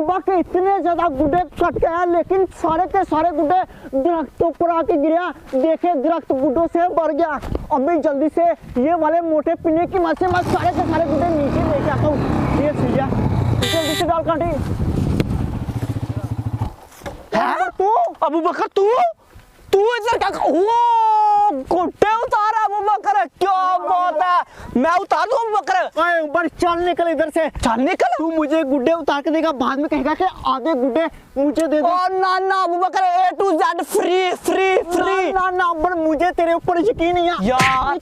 सुबह के इतने ज्यादा गुड्डे कट गया, लेकिन सारे के सारे गुड्डे दरख्तों पर आके गिरा। देखे दरख्त गुड्डों से भर गया। अभी जल्दी से ये वाले मोटे पिने की मदद से मैं सारे के सारे गुड्डे नीचे लेके आता हूँ। ये सीधा जल्दी से डाल कांटे। तू अबू बकर तू इधर क्या गुड्डे उतारा अबू बकर? क्या बात है, मैं उतार दूं अबू बकर? ऊपर चल निकल इधर से, चल निकल। तू मुझे गुड्डे उतार के देगा, बाद में कहेगा कि आधे गुड्डे मुझे दे दो। ना ना अबू बकर, A to Z free free free. ना ना पर मुझे तेरे ऊपर यकीन नहीं है यार।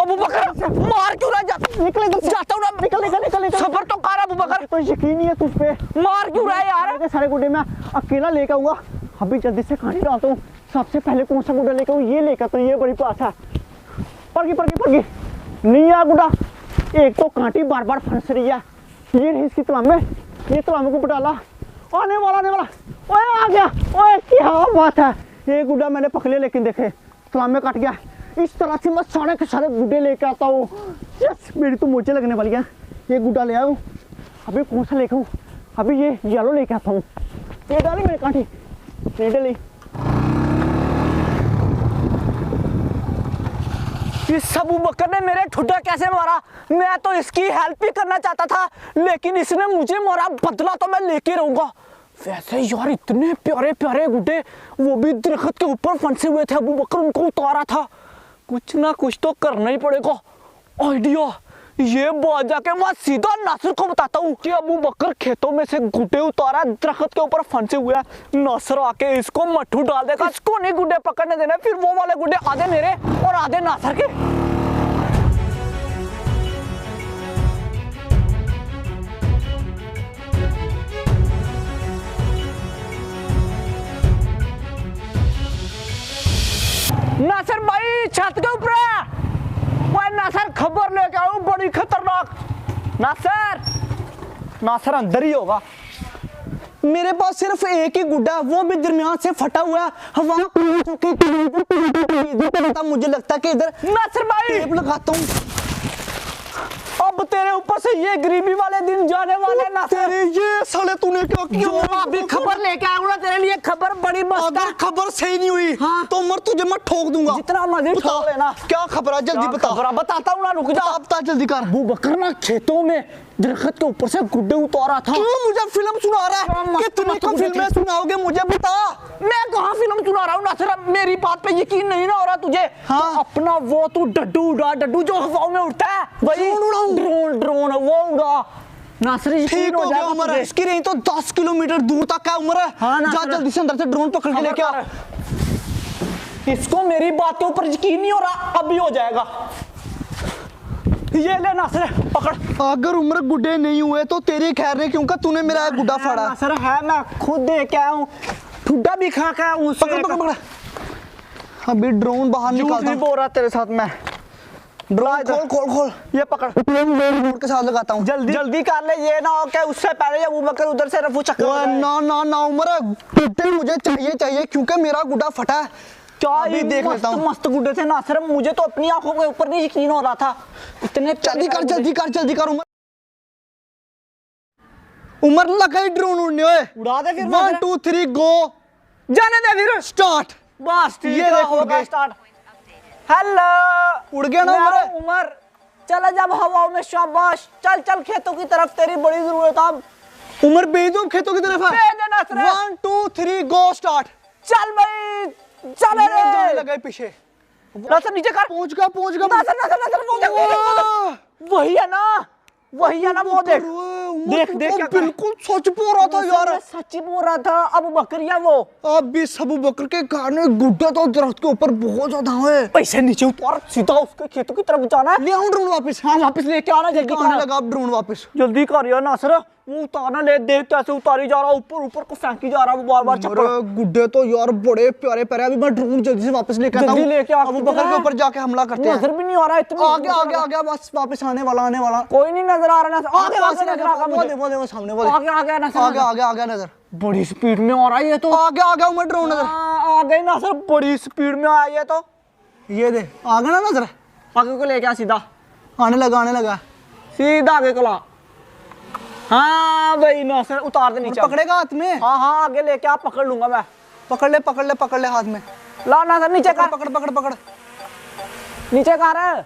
अबू बकर मार क्यों रहा? निकल इधर से, जाता हूँ ना। निकल निकल निकल निकल। सफर तो कर अबू बकर। कोई यकीन नहीं है तुझ पे। मार क्यों रहा है यार? सारे गुड्डे मैं अकेला लेकर आऊंगा। अभी जल्दी से खाने डालता हूँ। सबसे पहले कौन सा गुड्डा लेकर आऊँ ये लेकर, तो ये बड़ी बात है। पड़गी नहीं यार गुड्डा, एक तो कांटी बार बार फंस रही है। ये रही इसकी तलामे, ये तलामे को बटाला आने वाला। ओए आ गया, ओए क्या बात है। ये गुड्डा मैंने पकड़ लिया, लेकिन देखे तलामे कट गया। इस तरह से मैं सारे के सारे गुड्डे लेकर आता हूँ। यस, मेरी तो मुझे लगने वाली है। ये गुड्डा ले आऊँ। अभी कौन सा लेकर आऊँ? अभी ये येलो लेके आता हूँ। ये डाली मेरी कांटी, नहीं डाली। इस अबू बकर ने मेरे ठुड्डा कैसे मारा? मैं तो इसकी हेल्प ही करना चाहता था, लेकिन इसने मुझे मारा। बदला तो मैं लेके रहूंगा। वैसे यार इतने प्यारे प्यारे गुड्डे, वो भी दरख्त के ऊपर फंसे हुए थे। अबू बकर उनको उतारा था। कुछ ना कुछ तो करना ही पड़ेगा। आइडिया, ये बात जाके मैं सीधा नासिर को बताता हूँ कि अबू बकर खेतों में से गुड्डे उतारा, दरख्त के ऊपर फंसे हुए हैं। नासिर आके इसको मट्ठू डाल देगा। इसको नहीं गुड्डे पकड़ने देना, फिर वो वाले गुड्डे आधे मेरे और आधे नासिर के। नासिर भाई छत के ऊपर है। नासिर खबर लेके आओ, बड़ी खतरनाक। नासिर अंदर ही होगा। मेरे पास सिर्फ एक ही गुड्डा है, वो भी दरमियान से फटा हुआ है। हवा मुझे लगता है कि इधर नासिर भाई टेप लगाता हूँ। अब तेरे ऊपर से ये गरीबी वाले दिन जाने वाले। नासिर ये साले तूने क्या किया? अभी खबर लेके आऊंगा तेरे लिए। खबर बड़ी मस्त है। अगर खबर सही नहीं हुई तो मर तुझे मैं ठोक दूंगा। जितना मर्जी ठोक लेना। क्या खबर है? जल्दी बता। बताता हूँ ना, रुक जा। बता जल्दी कर। अबू बकर ना खेतों में दरख्त के ऊपर से गुड्डे उतारा था। क्यों मुझे फिल्म सुना रहा है? कितनी को फिल्में सुनाओगे मुझे बता। मैं कहाँ फिल्म सुना रहा हूँ नासिर? मेरी बात पे यकीन नहीं ना हो रहा तुझे? हाँ। तो अपना वो तू डड्डू उड़ा, डड्डू जो हवाओं में उड़ता है वही। ड्रोन वो उड़ा। नासिर ठीक हो गया उमर, इसकी रेंज तो 10 किलोमीटर दूर तक है उमर। हाँ, जा जल्दी से अंदर से ड्रोन पकड़ के लेके आ। इसको मेरी बात के ऊपर यकीन नहीं हो रहा, अभी हो जाएगा। ये ले नासिर पकड़। अगर उम्र गुड्डे नहीं हुए तो तेरी खैर नहीं, क्योंकि तूने मेरा एक गुड्डा फाड़ा। नासिर है, मैं खुद देख आया हूँ, ठुड्डा भी खा के आया हूँ। पकड़। अभी ड्रोन बाहर निकालता नहीं बोल रहा तेरे साथ मैं। ड्रोन खोल। ये पकड़, के साथ लगाता हूँ। जल्दी कर ले, ये ना हो के उससे पहले अबू बकर उधर से रफू चक्कर। ना उम्र गुड्डे मुझे चाहिए क्योंकि मेरा गुड्डा फटा है। अभी देख लेता हूँ। मस्त गुड्डे थे नासिर, मुझे तो अपनी आंखों के ऊपर नहीं यकीन हो रहा था। इतने जल्दी कर उमर लगा ही ड्रोन उड़ने। ओए उड़ा दे फिर। 1 2 3 गो। जाने दे फिर। स्टार्ट। बस ये देखो स्टार्ट। हेलो, उड़ गया ना उमर? चल जब हवाओं में, शाबाश। चल खेतों की तरफ, तेरी बड़ी जरूरत है। उमर भेज दो खेतों की तरफ। 1 2 3 गो स्टार्ट। चल भाई, चल जाने लगा पीछे। नासिर नीचे कर। पहुंच गया। नासिर वही है ना वो देख बिल्कुल सच बोल रहा था यार। सच बोल रहा था। अबू बकर या वो अभी अबू बकर के कारण गुड्डा तो दरख्त के ऊपर बहुत ज्यादा है। पैसे नीचे उतार, सीधा उसके खेतों की तरफ जाना है। ले आऊं ड्रोन वापस? हाँ वापस लेके आना, जल्दी आने लगा अब ड्रोन वापस। जल्दी कर यार नासिर, वो उतारना ले। देख कैसे उतारी जा रहा, ऊपर को फेंकी जा रहा वो बार चप्पल। गुड्डे तो यार बड़े प्यारे प्यारे। अभी मैं ड्रोन जल्दी से वापस लेके आता हूं। अबू बकर के ऊपर जाके हमला करते हैं। नजर भी नहीं आ रहा इतना। आगे बस वापस आने वाला। कोई नहीं नजर आ रहा। आगे सामने आगे नजर। बड़ी स्पीड में आ रहा है ये तो। आगे उमर ड्रोन नजर आ गई नासिर, बड़ी स्पीड में आया ये तो। ये दे आगे ना नजर। आगे को लेके आ सीधा। आने लगा सीधा आगे को ला। हाँ भाई नासिर उतार दे नीचे। पकड़ेगा हाथ में? हाँ हाँ आगे लेके आ, पकड़ लूंगा मैं। पकड़ ले हाथ में। ला नासिर नीचे कर। पकड़ नीचे कर।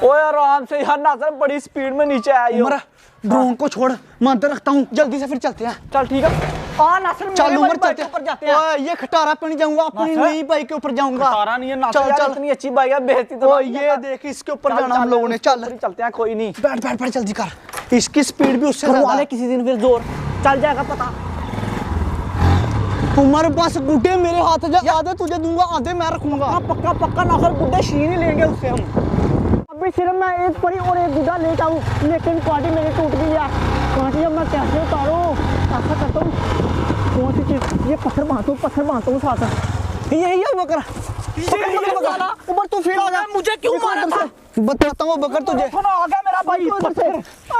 ओए आराम से यार नासिर, बड़ी स्पीड में नीचे आया ये। उमर ड्रोन को छोड़, मैं अंदर रखता हूँ, जल्दी से फिर चलते हैं। चल ठीक है। हाँ नासिर चल उमर ऊपर चलते जाते हैं। ओए ये खटारा पे नहीं जाऊंगा, अपनी नई बाइक के ऊपर जाऊंगा। खटारा नहीं है नासिर, चल यार चल इतनी अच्छी बाइक है, बेइज्जती तो ओए ये देख, इसके ऊपर जाना हम लोगों ने। चल चलते हैं, कोई नहीं। बैठ जल्दी कर, इसकी स्पीड भी उससे करवा ज्यादा ले है। किसी दिन फिर जोर, चल जाएगा पता। उमर बस गुड्डे मेरे हाथ जा, आधे तुझे दूंगा आधे मैं रखूंगा। पक्का नासिर, गुड्डे छीन ही लेंगे उससे हम। अभी सिर्फ मैं एक परी और एक गुड्डा लेता हूँ, लेकिन कांटी मेरी टूट गई है। कांटी अब मैं कैसे उतारूँ? ऐसा करता हूँ, कौन सी चीज़, ये पत्थर बांधता हूँ साथ। यही है बकर। ऊपर तू फिर आ जा। मुझे क्यों मारा था? बताता हूँ बकर तुझे। आ गया मेरा भाई।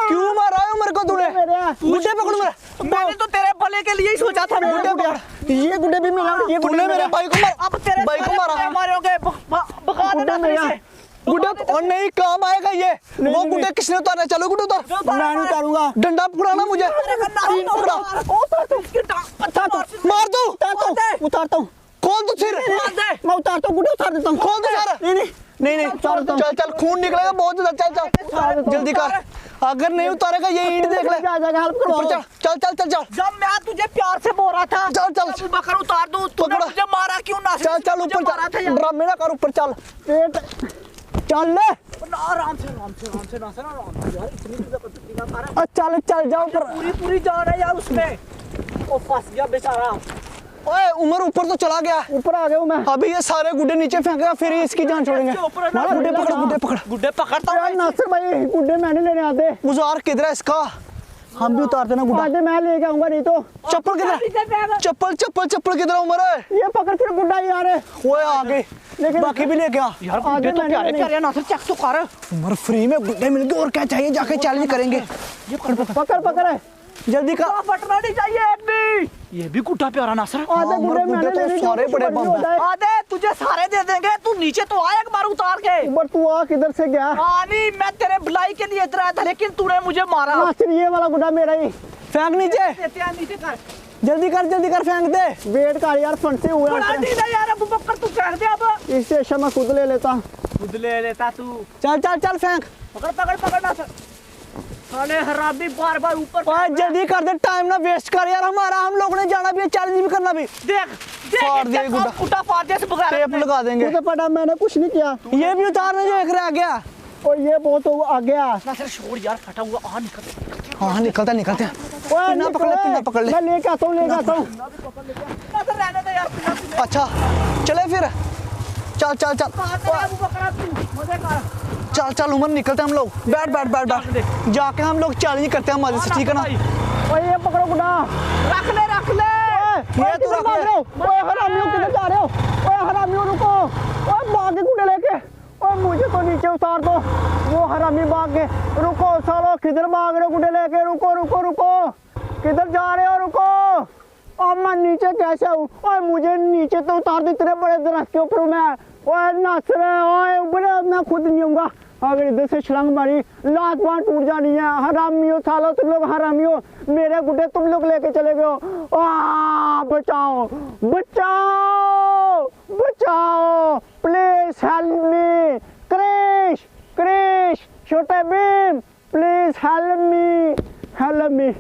क्यों मारा है उमर को तूने? गुड्डे पकड़ मेरे। मैंने तो तेरे भले के लिए ही सोचा था। गुड्डे पकड़। ये गुड्डे भी मिला, ये तूने मेरे भाई को मारा। अब तेरे भाई को मारा। मारोगे, बका देना मेरे से। गुड्डे और नहीं काम आएगा ये। वो गुड्डे किसने उतारना? चलो गुड्डे उतार। मैं नहीं उतारूंगा। डंडा पकड़ाना मुझे। मार दो। उतारता हूँ। खोल दो सिर। मैं उतारता हूँ, गुड्डे उतार देता हूँ। खोल दो सर। नहीं चल खून निकलेगा बहुत ज्यादा। चल जल्दी कर, अगर नहीं उतारेगा ये ईंट देख ले। हेल्प करो। चल जब मैं तुझे प्यार से बोल रहा था चल बकर उतार दूं, तूने पकड़ा। मुझे मारा क्यों ना? चल ऊपर चल, ड्रामे ना कर, ऊपर चल। चल ले, आराम से यार, इतनी जबरदस्ती ना कर। चल जाओ ऊपर। पूरी जान है यार उसमें। वो फंस गया बेचारा। ओए उमर ऊपर तो चला गया। ऊपर आ गया हूँ मैं। अभी ये सारे गुड्डे नीचे फेंकेगा, फिर ही इसकी जान छोड़ेंगे। गुड्डे पकड़ता यार नासिर भाई, गुड्डे मैं नहीं लेने आते। गुजार किधर है इसका? हम भी उतार देना गुड्डा। आधे मैं लेके आऊंगा, नहीं तो चप्पल किधर? चप्पल किधर उमर है? ये पकड़ फिर गुड्डा यार है। ओए आ गए, लेकिन बाकी भी लेके आ। यार गुड्डे तो प्यारे प्यारे नासिर, चेक तो कर। उमर फ्री में गुड्डे मिल गए, और क्या चाहिए? जाके चैलेंज करेंगे। पकड़ है, जल्दी कर। फटना नहीं चाहिए एक भी। ये भी गुड्डा प्यारा नासिर। आधे गुड्डे मैंने तो लेने सारे बड़े बम हैं। आधे तुझे सारे दे देंगे, तू नीचे तो आ एक बार उतार के। ऊपर तू आ, किधर से गया? नहीं, मैं तेरे भलाई के लिए इधर आया था, लेकिन तूने मुझे मारा। नासिर ये वाला गुड्डा मेरा ही। फेंक नीचे, नीचे कर। जल्दी कर, फेंक दे। वेट कर यार, फंसे हुए बड़ा हैं। नहीं यार, अबू बकर तू फेंक दे अब। इससे अच्छा मैं खुद ले लेता। खुद ले लेता तू। चल फेंक। पकड़ नासिर। साले हरामी बार ऊपर। ओए जल्दी कर दे, टाइम ना वेस्ट कर यार हमारा। हम लोगों ने जाना भी है, चैलेंज भी करना भी। देख फाड़ दे गुड्डा। गुड्डा फाड़ दे, टेप लगा देंगे। मुझे पता, मैंने कुछ नहीं किया। ये भी उतारना जो एक रह गया। और ये बहुत आ गया। नासिर छोड़ यार, फटा हुआ आ निकल। हाँ निकलता ओए पिन्ना पकड़ ले। मैं लेके आता हूँ। नासिर रहने दे यार, पिन्ना। अच्छा चले फिर, चल अबू बकर तू मजे कर। चल उमर निकलते हैं हम लोग। बैठ। जाके हम लोग चैलेंज करते हैं मजे से, ठीक है ना? ओए ये पकड़ो गुड्डा। रख ले। ये तू रख ले। ओए हरामियों, किधर जा रहे हो? ओए हरामियों रुको। ओए भाग के गुड्डे लेके। ओए मुझे तो नीचे उतार दो। वो हरामी भाग के। रुको सालो, किधर भाग रहे हो गुड्डे लेके? रुको। किधर जा रहे हो? रुको। अब मैं नीचे कैसे आऊँ? ओए मुझे नीचे तो उतार दो, इतने बड़े दरख्त के ऊपर मैं। ओए नासिर, ओए बड़े, मैं खुद नहीं आऊँगा। अगर इधर से छलांग मारी, लात बांह टूट जानी है। हरामियों सालो, तुम लोग हरामियों, मेरे गुड्डे तुम लोग लेके चले गए हो। बचाओ, प्लीज हेल्प मी। क्रिश, छोटे भीम, प्लीज हेल्प मी।